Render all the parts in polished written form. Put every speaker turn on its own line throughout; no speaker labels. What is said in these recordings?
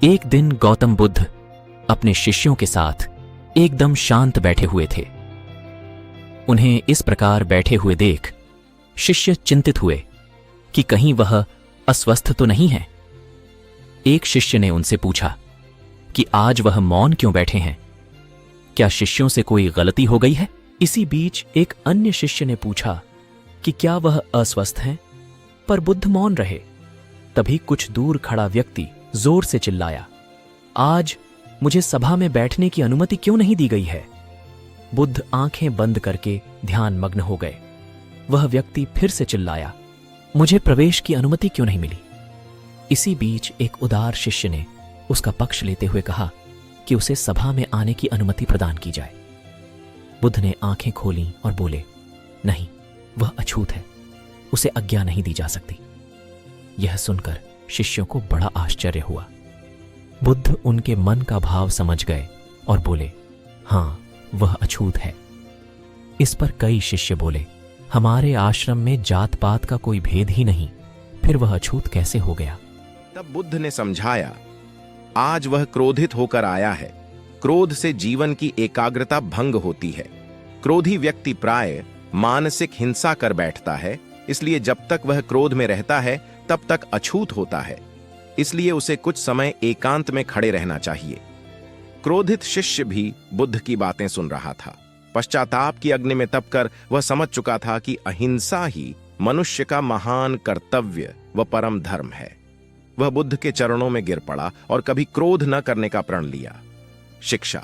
एक दिन गौतम बुद्ध अपने शिष्यों के साथ एकदम शांत बैठे हुए थे। उन्हें इस प्रकार बैठे हुए देख शिष्य चिंतित हुए कि कहीं वह अस्वस्थ तो नहीं है। एक शिष्य ने उनसे पूछा कि आज वह मौन क्यों बैठे हैं? क्या शिष्यों से कोई गलती हो गई है? इसी बीच एक अन्य शिष्य ने पूछा कि क्या वह अस्वस्थ हैं? पर बुद्ध मौन रहे। तभी कुछ दूर खड़ा व्यक्ति जोर से चिल्लाया, आज मुझे सभा में बैठने की अनुमति क्यों नहीं दी गई है? बुद्ध आंखें बंद करके ध्यान मग्न हो गए। वह व्यक्ति फिर से चिल्लाया, मुझे प्रवेश की अनुमति क्यों नहीं मिली? इसी बीच एक उदार शिष्य ने उसका पक्ष लेते हुए कहा कि उसे सभा में आने की अनुमति प्रदान की जाए। बुद्ध ने आंखें खोलीं और बोले, नहीं, वह अछूत है, उसे आज्ञा नहीं दी जा सकती। यह सुनकर शिष्यों को बड़ा आश्चर्य हुआ। बुद्ध उनके मन का भाव समझ गए और बोले, हां, वह अछूत है। इस पर कई शिष्य बोले, हमारे आश्रम में जात पात का कोई भेद ही नहीं, फिर वह अछूत कैसे हो गया?
तब बुद्ध ने समझाया, आज वह क्रोधित होकर आया है। क्रोध से जीवन की एकाग्रता भंग होती है। क्रोधी व्यक्ति प्राय मानसिक हिंसा कर बैठता है, इसलिए जब तक वह क्रोध में रहता है तब तक अछूत होता है। इसलिए उसे कुछ समय एकांत में खड़े रहना चाहिए। क्रोधित शिष्य भी बुद्ध की बातें सुन रहा था। पश्चाताप की अग्नि में तपकर वह समझ चुका था कि अहिंसा ही मनुष्य का महान कर्तव्य व परम धर्म है। वह बुद्ध के चरणों में गिर पड़ा और कभी क्रोध न करने का प्रण लिया। शिक्षा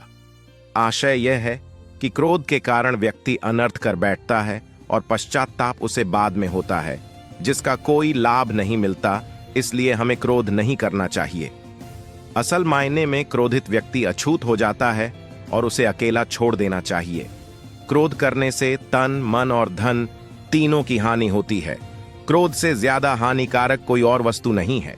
आशय यह है कि क्रोध के कारण व्यक्ति अनर्थ कर बैठता है और पश्चाताप उसे बाद में होता है, जिसका कोई लाभ नहीं मिलता। इसलिए हमें क्रोध नहीं करना चाहिए। असल मायने में क्रोधित व्यक्ति अछूत हो जाता है और उसे अकेला छोड़ देना चाहिए। क्रोध करने से तन, मन और धन तीनों की हानि होती है। क्रोध से ज्यादा हानिकारक कोई और वस्तु नहीं है।